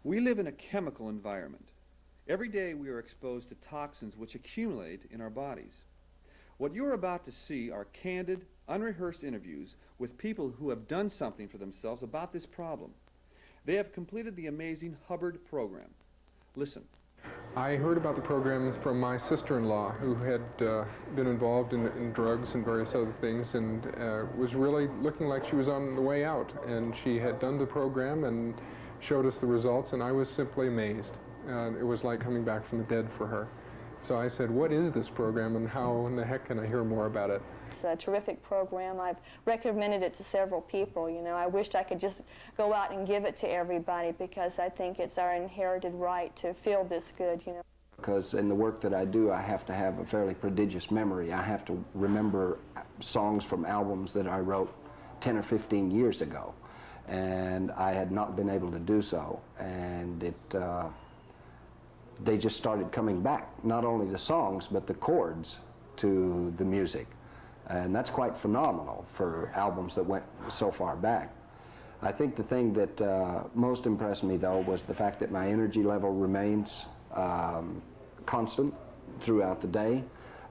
We live in a chemical environment. Every day we are exposed to toxins which accumulate in our bodies. What you're about to see are candid, unrehearsed interviews with people who have done something for themselves about this problem. They have completed the amazing Hubbard program. Listen. I heard about the program from my sister-in-law, who had been involved in drugs and various other things, and was really looking like she was on the way out. And she had done the program and showed us the results, and I was simply amazed. It was like coming back from the dead for her. So I said, what is this program, and how in the heck can I hear more about it? It's a terrific program. I've recommended it to several people. You know, I wished I could just go out and give it to everybody, because I think it's our inherited right to feel this good, you know. Because in the work that I do, I have to have a fairly prodigious memory. I have to remember songs from albums that I wrote 10 or 15 years ago, and I had not been able to do so. And they just started coming back, not only the songs, but the chords to the music. And that's quite phenomenal for albums that went so far back. I think the thing that most impressed me, though, was the fact that my energy level remains constant throughout the day.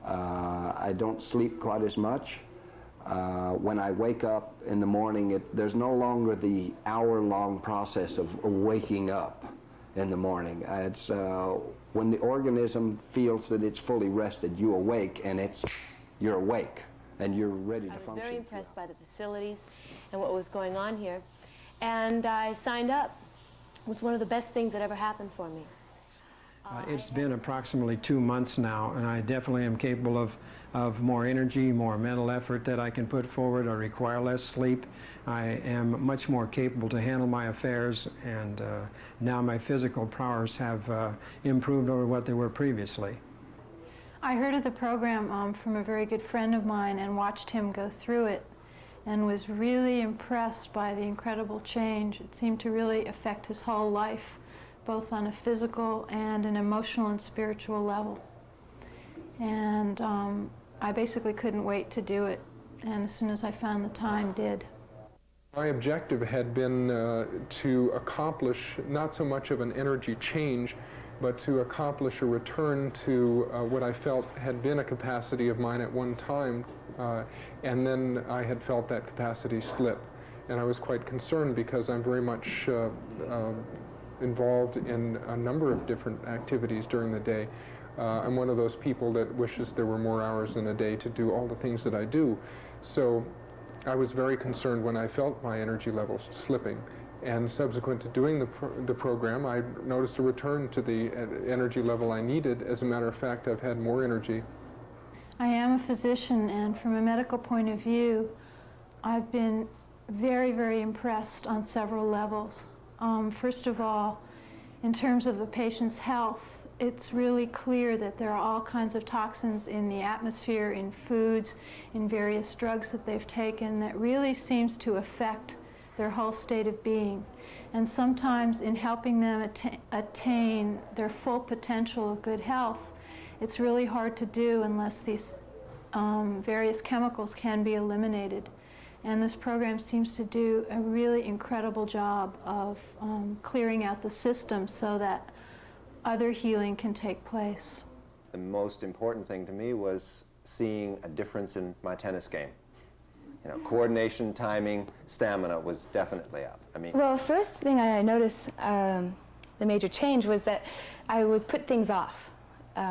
I don't sleep quite as much. When I wake up in the morning, there's no longer the hour-long process of waking up in the morning. It's when the organism feels that it's fully rested, you awake, and you're awake, and you're ready to function. I was very impressed by the facilities and what was going on here, and I signed up. It was one of the best things that ever happened for me. It's been approximately 2 months now, and I definitely am capable of more energy, more mental effort that I can put forward. I require less sleep. I am much more capable to handle my affairs, and now my physical powers have improved over what they were previously. I heard of the program from a very good friend of mine and watched him go through it, and was really impressed by the incredible change. It seemed to really affect his whole life, both on a physical and an emotional and spiritual level. And I basically couldn't wait to do it, and as soon as I found the time, did. My objective had been to accomplish not so much of an energy change, but to accomplish a return to what I felt had been a capacity of mine at one time, and then I had felt that capacity slip. And I was quite concerned, because I'm very much involved in a number of different activities during the day. I'm one of those people that wishes there were more hours in a day to do all the things that I do. So I was very concerned when I felt my energy levels slipping. And subsequent to doing the program, I noticed a return to the energy level I needed. As a matter of fact, I've had more energy. I am a physician, and from a medical point of view, I've been very, very impressed on several levels. First of all, in terms of the patient's health, it's really clear that there are all kinds of toxins in the atmosphere, in foods, in various drugs that they've taken, that really seems to affect their whole state of being. And sometimes in helping them attain their full potential of good health, it's really hard to do unless these various chemicals can be eliminated. And this program seems to do a really incredible job of clearing out the system so that other healing can take place. The most important thing to me was seeing a difference in my tennis game. You know, coordination, timing, stamina was definitely up. I mean, Well, first thing I noticed, the major change was that I would put things off.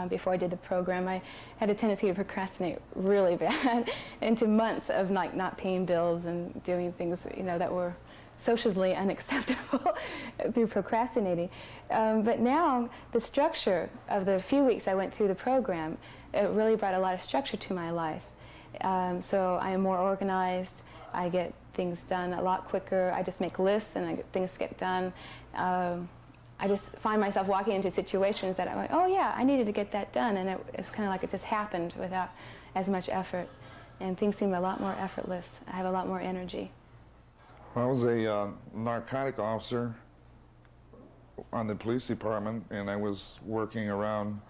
Before I did the program, I had a tendency to procrastinate really bad into months of like not paying bills and doing things, you know, that were socially unacceptable through procrastinating. But now the structure of the few weeks I went through the program, it really brought a lot of structure to my life. So I am more organized. I get things done a lot quicker. I just make lists and things get done. I just find myself walking into situations that I'm like, oh yeah, I needed to get that done, and it's kind of like it just happened without as much effort, and things seem a lot more effortless. I have a lot more energy. I was a narcotic officer on the police department, and I was working around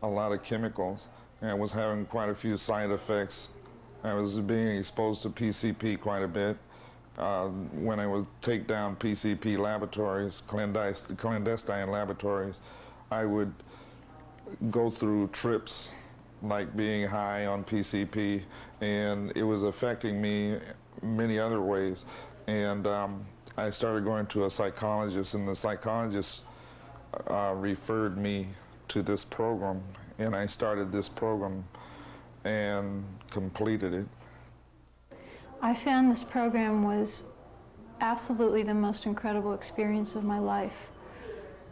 a lot of chemicals, and I was having quite a few side effects. I was being exposed to PCP quite a bit, when I would take down PCP laboratories, clandestine laboratories, I would go through trips like being high on PCP, and it was affecting me many other ways. And I started going to a psychologist, and the psychologist referred me to this program, and I started this program and completed it. I found this program was absolutely the most incredible experience of my life.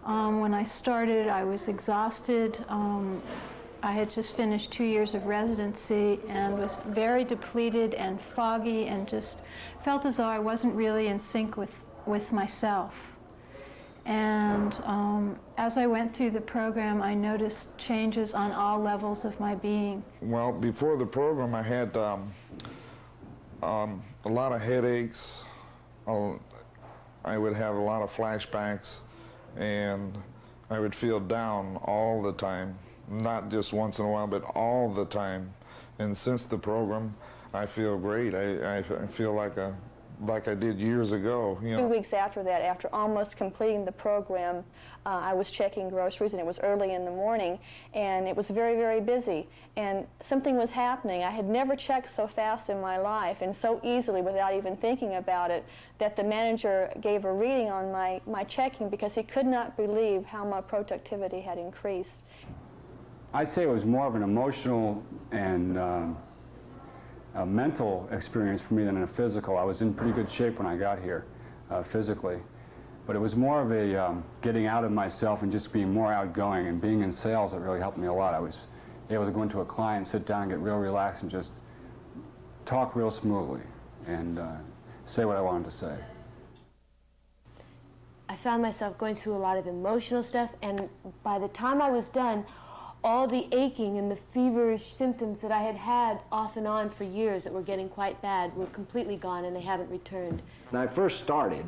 When I started, I was exhausted. I had just finished 2 years of residency and was very depleted and foggy and just felt as though I wasn't really in sync with myself. And as I went through the program, I noticed changes on all levels of my being. Well, before the program, I had a lot of headaches. I would have a lot of flashbacks, and I would feel down all the time. Not just once in a while, but all the time. And since the program, I feel great. I feel like I did years ago. You know. 2 weeks after that, after almost completing the program, I was checking groceries, and it was early in the morning, and it was very, very busy. And something was happening. I had never checked so fast in my life and so easily without even thinking about it, that the manager gave a reading on my checking because he could not believe how my productivity had increased. I'd say it was more of an emotional and a mental experience for me than a physical. I was in pretty good shape when I got here physically, but it was more of a getting out of myself and just being more outgoing, and being in sales that really helped me a lot. I was able to go into a client, sit down and get real relaxed and just talk real smoothly and say what I wanted to say. I found myself going through a lot of emotional stuff, and by the time I was done, all the aching and the feverish symptoms that I had had off and on for years that were getting quite bad were completely gone, and they haven't returned. When I first started,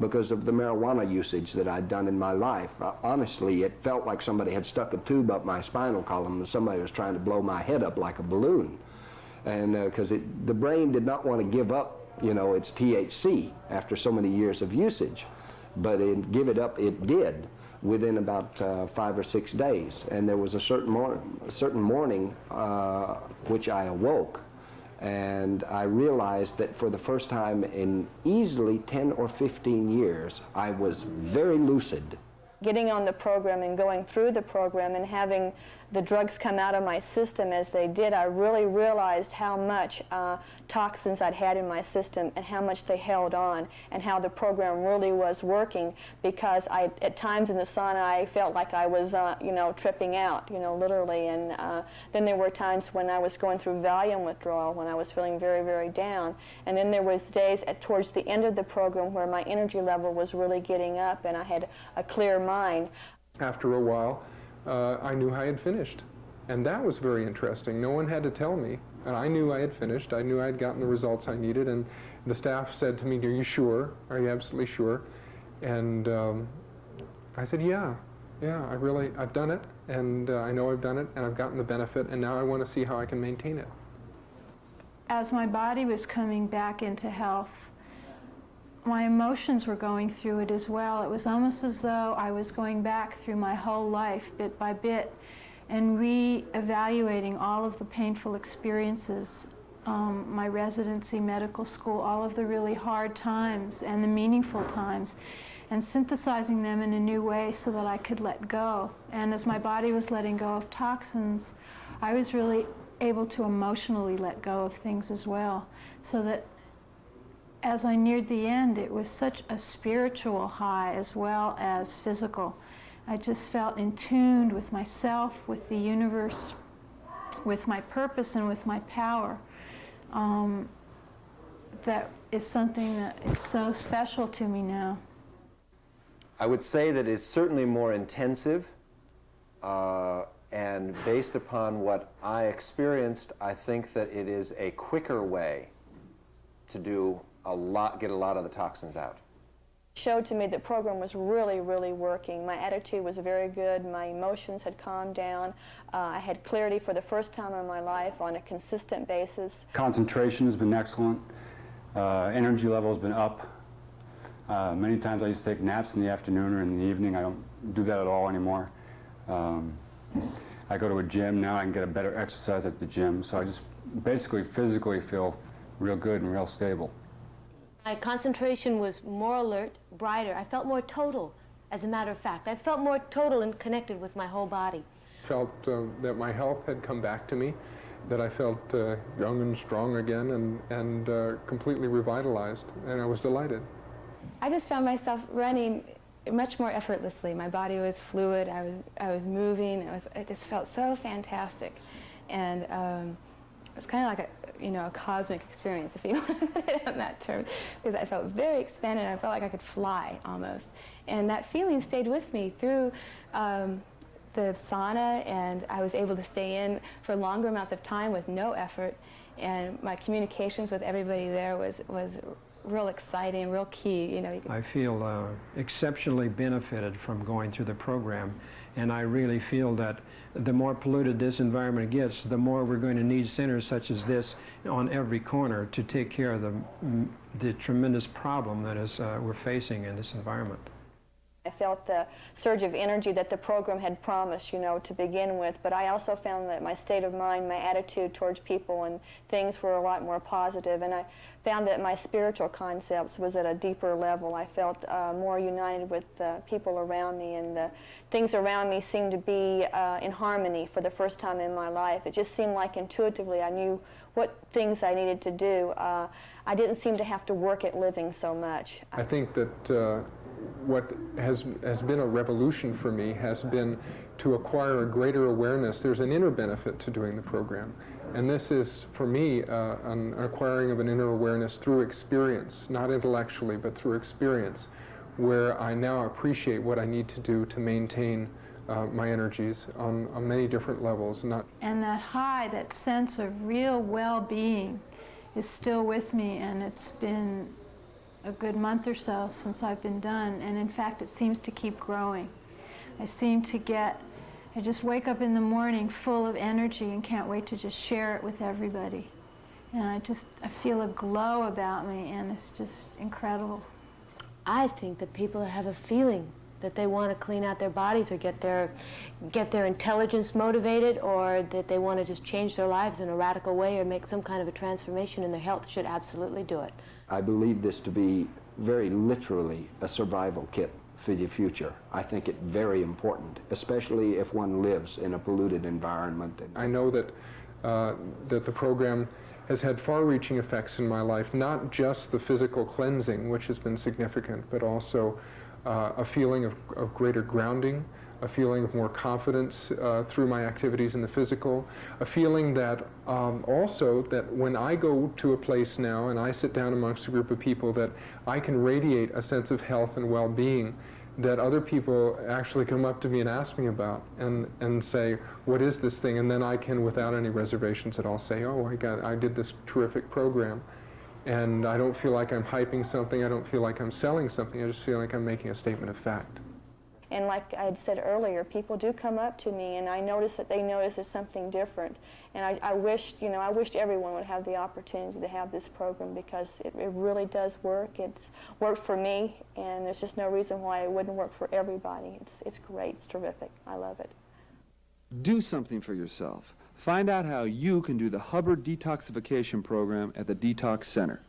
because of the marijuana usage that I'd done in my life, honestly, it felt like somebody had stuck a tube up my spinal column and somebody was trying to blow my head up like a balloon. And because the brain did not want to give up, you know, its THC after so many years of usage. But give it up, it did, within about 5 or 6 days. And there was a certain morning which I awoke, and I realized that for the first time in easily 10 or 15 years, I was very lucid. Getting on the program and going through the program and having the drugs come out of my system as they did, I really realized how much toxins I'd had in my system and how much they held on, and how the program really was working, because at times in the sauna I felt like I was you know, tripping out, you know, literally. And then there were times when I was going through Valium withdrawal, when I was feeling very, very down. And then there was days towards the end of the program where my energy level was really getting up and I had a clear mind. After a while, I knew I had finished, and that was very interesting. No one had to tell me, and I knew I had finished. I knew I had gotten the results I needed, and the staff said to me, "Are you sure? Are you absolutely sure?" And I said, yeah, I've done it, and I know I've done it, and I've gotten the benefit, and now I want to see how I can maintain it. As my body was coming back into health, my emotions were going through it as well. It was almost as though I was going back through my whole life, bit by bit, and re-evaluating all of the painful experiences, my residency, medical school, all of the really hard times and the meaningful times, and synthesizing them in a new way so that I could let go. And as my body was letting go of toxins, I was really able to emotionally let go of things as well, so that as I neared the end, it was such a spiritual high as well as physical. I just felt in tune with myself, with the universe, with my purpose, and with my power. That is something that is so special to me now. I would say that it's certainly more intensive, and based upon what I experienced, I think that it is a quicker way to get a lot of the toxins out. It showed to me the program was really, really working. My attitude was very good. My emotions had calmed down. I had clarity for the first time in my life on a consistent basis. Concentration has been excellent. Energy level has been up. Many times I used to take naps in the afternoon or in the evening. I don't do that at all anymore. I go to a gym now. I can get a better exercise at the gym. So I just basically physically feel real good and real stable. My concentration was more alert, brighter. I felt more total, as a matter of fact. I felt more total and connected with my whole body. Felt that my health had come back to me, that I felt young and strong again and completely revitalized, and I was delighted. I just found myself running much more effortlessly. My body was fluid. I was moving. It just felt so fantastic, and it's kind of like a cosmic experience, if you want to put it on that term, because I felt very expanded. I felt like I could fly almost, and that feeling stayed with me through the sauna, and I was able to stay in for longer amounts of time with no effort, and my communications with everybody there was real exciting, real key. I feel exceptionally benefited from going through the program, and I really feel that the more polluted this environment gets, the more we're going to need centers such as this on every corner to take care of the tremendous problem that we're facing in this environment. I felt the surge of energy that the program had promised, to begin with, but I also found that my state of mind, my attitude towards people and things were a lot more positive, and I found that my spiritual concepts was at a deeper level. I felt more united with the people around me, and the things around me seemed to be in harmony for the first time in my life. It just seemed like intuitively I knew what things I needed to do. I didn't seem to have to work at living so much. I think that what has been a revolution for me has been to acquire a greater awareness. There's an inner benefit to doing the program, and this is, for me, an acquiring of an inner awareness through experience, not intellectually, but through experience, where I now appreciate what I need to do to maintain my energies on many different levels. And that high, that sense of real well-being is still with me, and it's been a good month or so since I've been done, and in fact it seems to keep growing. I just wake up in the morning full of energy and can't wait to just share it with everybody. And I feel a glow about me, and it's just incredible. I think that people have a feeling that they want to clean out their bodies or get their intelligence motivated, or that they want to just change their lives in a radical way or make some kind of a transformation in their health, should absolutely do it. I believe this to be very literally a survival kit for the future. I think it very important, especially if one lives in a polluted environment. I know that the program has had far-reaching effects in my life, not just the physical cleansing, which has been significant, but also a feeling of greater grounding, a feeling of more confidence through my activities in the physical, a feeling that also that when I go to a place now and I sit down amongst a group of people, that I can radiate a sense of health and well-being that other people actually come up to me and ask me about and say, what is this thing? And then I can, without any reservations at all, say, oh, I did this terrific program. And I don't feel like I'm hyping something, I don't feel like I'm selling something, I just feel like I'm making a statement of fact. And like I had said earlier, people do come up to me, and I notice that they notice there's something different. And I wished everyone would have the opportunity to have this program, because it really does work. It's worked for me, and there's just no reason why it wouldn't work for everybody. It's great, it's terrific, I love it. Do something for yourself. Find out how you can do the Hubbard Detoxification program at the Detox Center.